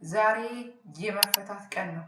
ዛሬ የመፈታት ቀን ነው።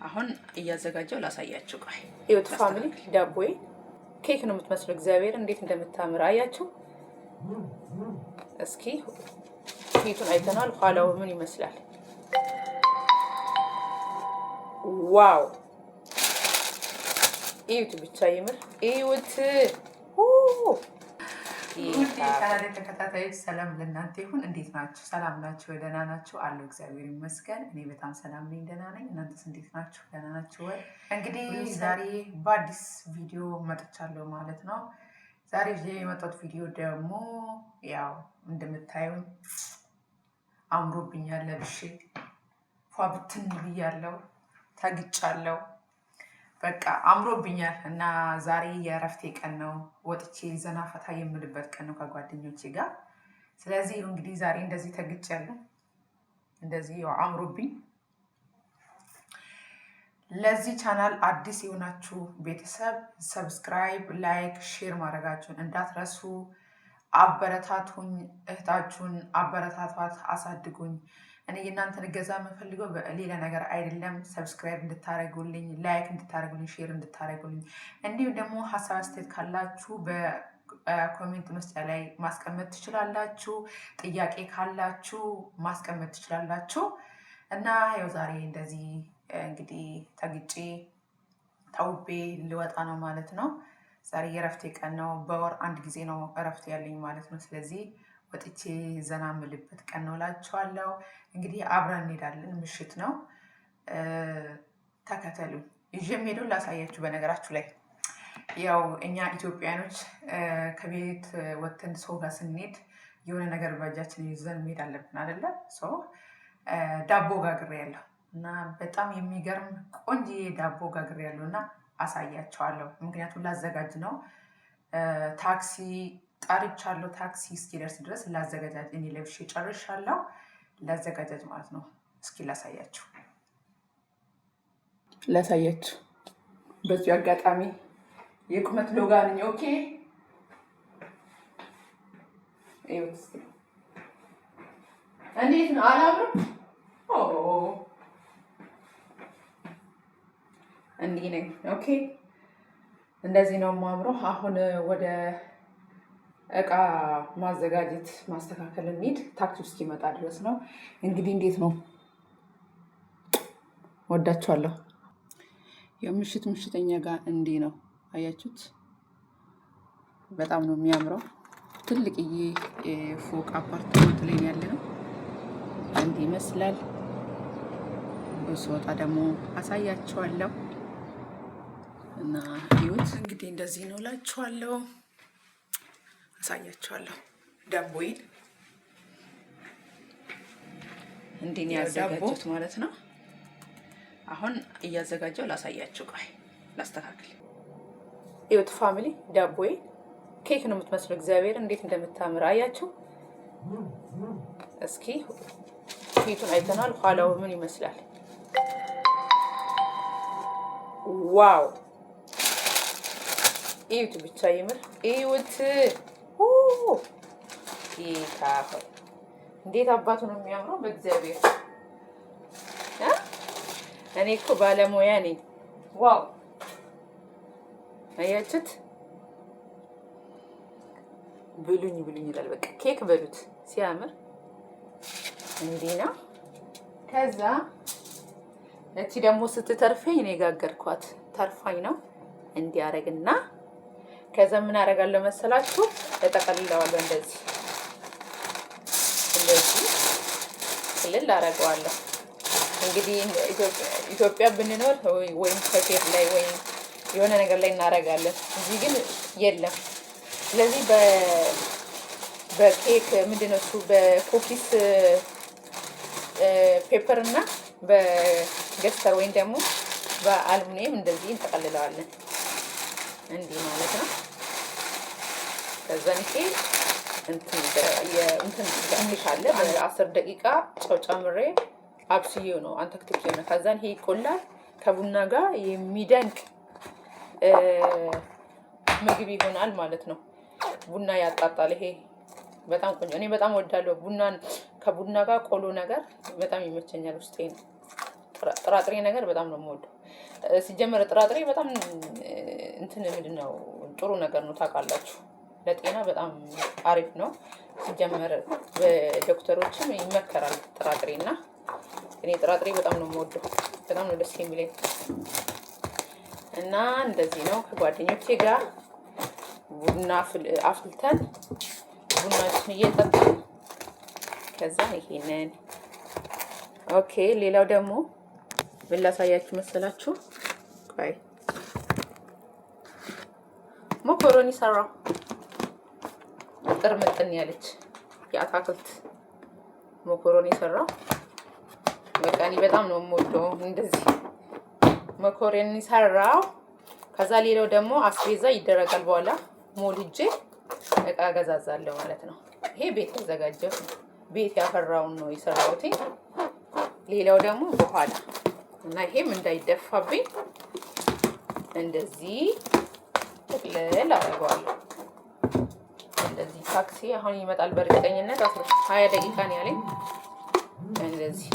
አሁን እያዘጋጀው ላሳያችሁ። ቆይ ህይወት ፋሚሊ ዳቦዬ ኬክ ነው የምትመስለው። እግዚአብሔር እንዴት እንደምታምር አያችሁ። እስኪ ፊቱን አይተናል። ኋላው ምን ይመስላል? ዋው! እዩት ብቻ ይምር። እዩት። ካናዳ ተከታታዮች ሰላም ለእናንተ ይሁን። እንዴት ናችሁ? ሰላም ናችሁ? ደህና ናችሁ? አለው እግዚአብሔር ይመስገን። እኔ በጣም ሰላም ነኝ፣ ደህና ነኝ። እናንተስ እንዴት ናችሁ? ደህና ናችሁ ወይ? እንግዲህ ዛሬ በአዲስ ቪዲዮ መጥቻለሁ ማለት ነው። ዛሬ የመጣሁት ቪዲዮ ደግሞ ያው እንደምታዩኝ አምሮብኛል፣ ለብሼ ፏ ብትን ብያለሁ፣ ተግጫለሁ። በቃ አምሮብኛል እና ዛሬ የእረፍቴ ቀን ነው። ወጥቼ ዘና ፈታ የምልበት ቀን ነው ከጓደኞቼ ጋር። ስለዚህ እንግዲህ ዛሬ እንደዚህ ተግጫለሁ፣ እንደዚህ ያው አምሮብኝ። ለዚህ ቻናል አዲስ የሆናችሁ ቤተሰብ ሰብስክራይብ፣ ላይክ፣ ሼር ማድረጋችሁን እንዳትረሱ። አበረታቱኝ፣ እህታችሁን አበረታቷት፣ አሳድጉኝ። እኔ የእናንተን እገዛ የምፈልገው ሌላ ነገር አይደለም። ሰብስክራይብ እንድታደርጉልኝ፣ ላይክ እንድታደርጉልኝ፣ ሼር እንድታደርጉልኝ እንዲሁም ደግሞ ሀሳብ አስተያየት ካላችሁ በኮሜንት መስጫ ላይ ማስቀመጥ ትችላላችሁ። ጥያቄ ካላችሁ ማስቀመጥ ትችላላችሁ። እና ያው ዛሬ እንደዚህ እንግዲህ ተግጬ ተውቤ ልወጣ ነው ማለት ነው። ዛሬ የእረፍቴ ቀን ነው። በወር አንድ ጊዜ ነው እረፍት ያለኝ ማለት ነው። ስለዚህ ወጥቼ ዘና ምልበት ቀን ነው እላችኋለሁ። እንግዲህ አብረን እንሄዳለን። ምሽት ነው፣ ተከተሉ። ይዤ የምሄደው ላሳያችሁ። በነገራችሁ ላይ ያው እኛ ኢትዮጵያኖች ከቤት ወጥተን ሰው ጋር ስንሄድ የሆነ ነገር በእጃችን ይዘን መሄድ አለብን አይደለ? ዳቦ ጋግሬያለሁ እና በጣም የሚገርም ቆንጆ ዳቦ ጋግሬያለሁ እና አሳያቸዋለሁ። ምክንያቱም ላዘጋጅ ነው። ታክሲ ጠርቻለሁ። ታክሲ እስኪደርስ ድረስ ላዘጋጃጅ። እኔ ለብሼ ጨርሻለሁ፣ ላዘጋጃጅ ማለት ነው። እስኪ ላሳያችሁ። በዚሁ አጋጣሚ የቁመት ሎጋ ነኝ። ኦኬ እንዴት ነው? አላምርም? እንዲህ ነኝ። ኦኬ እንደዚህ ነው የማምረው። አሁን ወደ እቃ ማዘጋጀት ማስተካከል እንሂድ። ታክሲ ውስጥ ይመጣ ድረስ ነው እንግዲህ። እንዴት ነው? ወዳችኋለሁ። ምሽተኛ ጋር እንዲህ ነው አያችሁት? በጣም ነው የሚያምረው። ትልቅዬ ፎቅ አፓርትመንት ላይ ያለ ነው። እንዲህ ይመስላል። ስወጣ ደግሞ አሳያችኋለሁ እና ይሁት እንግዲህ እንደዚህ ነው እላችኋለሁ። አሳያችኋለሁ ዳቦዬን እንዲህ ነው ያዘጋጀሁት ማለት ነው። አሁን እያዘጋጀው ላሳያችሁ። ቆይ ላስተካክል። ህይወት ፋሚሊ ዳቦዬ ኬክ ነው የምትመስለው። እግዚአብሔር እንዴት እንደምታምር አያችሁ። እስኪ ፊቱን አይተናል። ኋላው ምን ይመስላል? ዋው! እዩት ብቻ ይምር። እዩት። ጌታ ሆይ እንዴት አባቱ ነው የሚያምረው! በእግዚአብሔር እኔ እኮ ባለሙያ ነኝ። ዋው! አያችሁት? ብሉኝ ይላል። በቃ ኬክ በሉት። ሲያምር እንዲህ ነው። ከዛ እቺ ደግሞ ስትተርፈኝ እኔ ጋገርኳት ተርፋኝ ነው። እንዲህ አረግና ከዛ ምን አደርጋለሁ መሰላችሁ? እጠቀልለዋለሁ። እንደዚህ ክልል አደርገዋለሁ። እንግዲህ ኢትዮጵያ ብንኖር ወይም ከኬክ ላይ ወይም የሆነ ነገር ላይ እናደርጋለን። እዚህ ግን የለም። ስለዚህ በኬክ ምንድነው እሱ በኩኪስ ፔፐር እና በገስተር ወይም ደግሞ በአልሙኒየም እንደዚህ እንጠቀልለዋለን። እንዲህ ማለት ነው። ከዛ እንትን ትንሽ አለ። በ10 ደቂቃ ጨው ጨምሬ አብስዬው ነው አንተክትኬው ነው። ከዛን ይሄ ይቆላል። ከቡና ጋር የሚደንቅ ምግብ ይሆናል ማለት ነው። ቡና ያጣጣል። ይሄ በጣም ቆንጆ። እኔ በጣም ወዳለሁ ቡናን ከቡና ጋር ቆሎ ነገር በጣም ይመቸኛል። ውስጤ ነው። ጥራጥሬ ነገር በጣም ነው የምወደው። ሲጀመር ጥራጥሬ በጣም እንትን ምንድነው ጥሩ ነገር ነው ታውቃላችሁ። ለጤና በጣም አሪፍ ነው። ሲጀመር በዶክተሮችም ይመከራል ጥራጥሬና እኔ ጥራጥሬ በጣም ነው የምወደው። በጣም ነው ደስ የሚለኝ እና እንደዚህ ነው ከጓደኞቼ ጋር ቡና አፍልተን ቡናችን እየጠጣን ከዛ ይሄንን ኦኬ። ሌላው ደግሞ ምን ላሳያችሁ መሰላችሁ? ቆይ ሞኮሮኒ ሰራው። ጥርምጥን ያለች የአታክልት ሞኮሮኒ ሰራው። በቃ እኔ በጣም ነው የምወደው እንደዚህ ሞኮሮኒ ሰራው። ከዛ ሌላው ደግሞ አስቤዛ ይደረጋል። በኋላ ሞል ሂጄ እቃ ገዛዛለሁ ማለት ነው። ይሄ ቤት ያዘጋጀው ቤት ያፈራውን ነው የሰራሁት። ሌላው ደግሞ በኋላ እና ይሄም እንዳይደፋብኝ እንደዚህ ጥቅልል አደርገዋለሁ። እንደዚህ ታክሲ አሁን ይመጣል በእርግጠኝነት 20 ደቂቃ ነው ያለኝ። እንደዚህ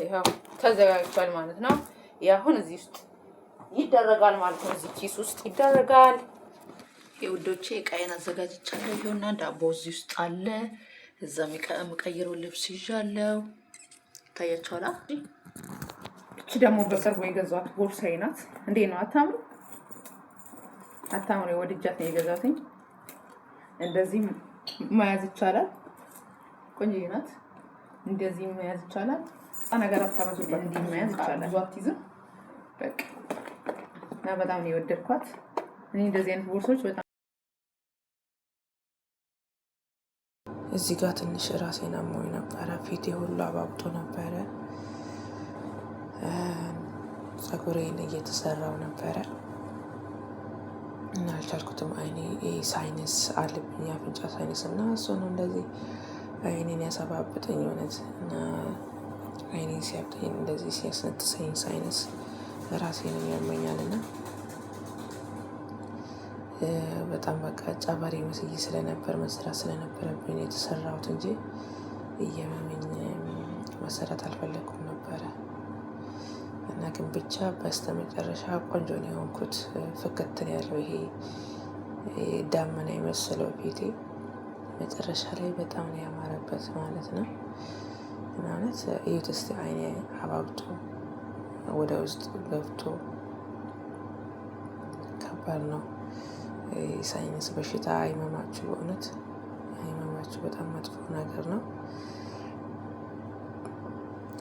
ይሄው ተዘጋጅቷል ማለት ነው። ያሁን እዚህ ውስጥ ይደረጋል ማለት ነው። እዚህ ኪስ ውስጥ ይደረጋል። የውዶቼ እቃዬን አዘጋጅቻለሁ። ይሄውና ዳቦ እዚህ ውስጥ አለ። እዛም የምቀይረው ልብስ ይዣለሁ። ታያችኋላ። እቺ ደግሞ በቅርቡ የገዛኋት ቦርሳዬ ናት። እንዴት ነው? አታምሩ? አታምሩ? ወድጃት ነው የገዛሁትኝ። እንደዚህ መያዝ ይቻላል። ቆንጆ ናት። እንደዚህ መያዝ ይቻላል። ነገር አታመዙበት። እንዲህ መያዝ ይቻላል። ዟትይዝም በቃ እና በጣም ነው የወደድኳት። እኔ እንደዚህ አይነት ቦርሶች በጣም እዚህ ጋር ትንሽ ራሴን አሞኝ ነበረ። ፊቴ ሁሉ አባብጦ ነበረ። ፀጉሬን እየተሰራው ነበረ እና አልቻልኩትም። አይኔ ሳይነስ አለብኝ፣ አፍንጫ ሳይነስ እና እሱ ነው እንደዚህ አይኔን ያሰባብጠኝ እውነት። እና አይኔን ሲያብጠኝ እንደዚህ ሲያስነጥሰኝ ሳይነስ ራሴንም ያመኛል እና በጣም በቃ ጫባሪ መስዬ ስለነበር መስራት ስለነበረብኝ የተሰራሁት እንጂ እየመመኝ መሰራት አልፈለኩም ነበረ። እና ግን ብቻ በስተመጨረሻ ቆንጆ ነው የሆንኩት። ፍክትን ያለው ይሄ ዳመና የመሰለው ፊቴ መጨረሻ ላይ በጣም ነው ያማረበት ማለት ነው። ማለት እዩት እስቲ አይኔ አባብጦ ወደ ውስጥ ገብቶ ከባድ ነው። ሳይንስ በሽታ አይመማችሁ፣ በእውነት አይመማችሁ። በጣም መጥፎ ነገር ነው።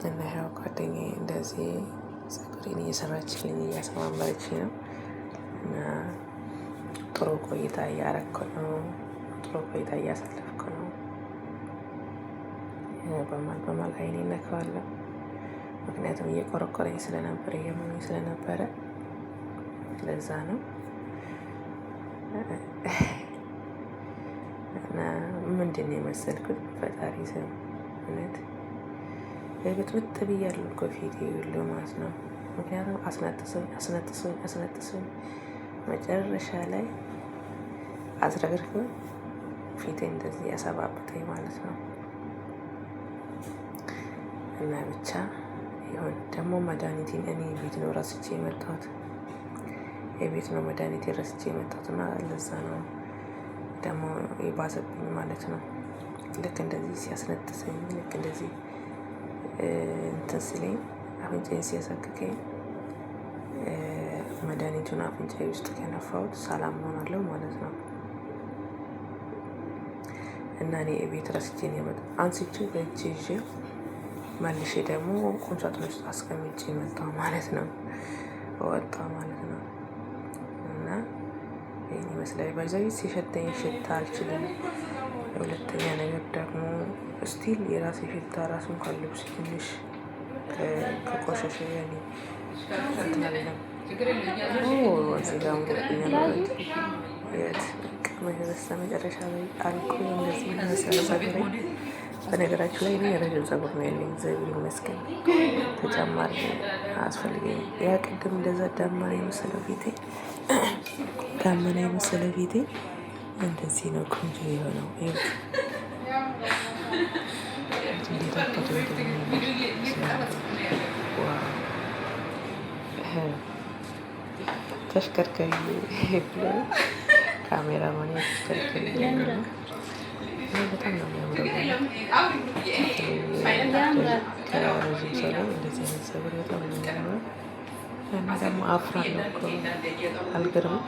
እና ያው ጓደኛዬ እንደዚህ ፀጉሬን እየሰራችልኝ እያሰማመረች ነው። እና ጥሩ ቆይታ እያረኩ ነው። ጥሩ ቆይታ እያሳለፍኩ ነው። በማል አይኔ ነካዋለሁ። ምክንያቱም እየቆረቆረኝ ስለነበረ እየመመኝ ስለነበረ ለዛ ነው። እና ምንድን ነው የመሰልኩት? ፈጣሪ ስም እውነት ብጥብጥ ብያለሁ እኮ ፊቴ ሁሉ ማለት ነው። ምክንያቱም አስነጥሱኝ መጨረሻ ላይ አዝረግርግ ፊቴ እንደዚህ ያሰባብጠኝ ማለት ነው። እና ብቻ ይሁን። ደግሞ መድኃኒቴን እኔ ቤት ነው ረስቼ የመጣሁት። የቤት ነው መድኃኒት ረስቼ የመጣሁት እና ለዛ ነው ደግሞ የባሰብኝ ማለት ነው። ልክ እንደዚህ ሲያስነጥሰኝ፣ ልክ እንደዚህ እንትን ሲለኝ፣ አፍንጫዬን ሲያሳክከኝ መድኃኒቱን አፍንጫዬ ውስጥ ከነፋሁት ሰላም ሆናለሁ ማለት ነው። እና እኔ የቤት ረስቼ ነው የመጣሁት። አንስቼ በእጄ ይዤ መልሼ ደግሞ ቁም ሳጥን ውስጥ አስቀምጬ መጣሁ ማለት ነው። ወጣ ማለት ነው። እና ይህን ይመስላል። ባይዛዊ ሲሸተኝ ሽታ አልችልም። ሁለተኛ ነገር ደግሞ ስቲል የራሴ ሽታ ራሱ እንኳን ልብስ ትንሽ ከቆሸሸ ያኔ እንትናለም እዚህ ጋር ምሮብኛል በስተ መጨረሻ ላይ አልኩ እንደዚህ መሰለ ፀጉሬ። በነገራችሁ ላይ እኔ የረዥም ፀጉር ነው ያለኝ፣ እግዚአብሔር ይመስገን። ተጨማሪ አያስፈልገኝም። ያ ቅድም እንደዛ ዳመና የመሰለው ፊቴ እንደዚህ ነው ቆንጆ የሆነው። ተሽከርካሪ ብሎ ካሜራ ማን ተሽከርካሪ በጣም ነው የሚያምረው። ከረዥም ሰው እንደዚህ አይነት ፀጉር በጣም ነው የሚያምረው። እና ደግሞ አፍራለሁ እኮ አልገርምም።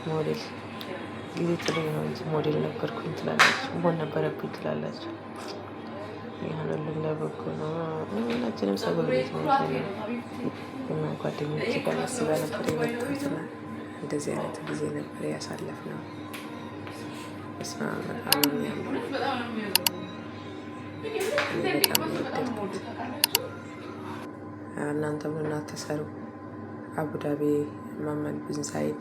ሞዴል ጊዜ ጥሎኝ ነው እንጂ ሞዴል ነበርኩኝ ትላላችሁ፣ መሆን ነበረብኝ ትላላችሁ። ይህን ሁሉም ለበጎ ነው። ሁላችንም ፀጉር ቤት ነው እና ጓደኞቼ ጋር መስጋ ነበር የመጣሁትና እንደዚህ አይነት ጊዜ ነበር ያሳለፍነው። በስመ አብ በጣም ነው የሚያምረው። በጣም የወደድኩት። እናንተም እናት ተሰሩ። አቡዳቢ መሐመድ ቢን ዛይድ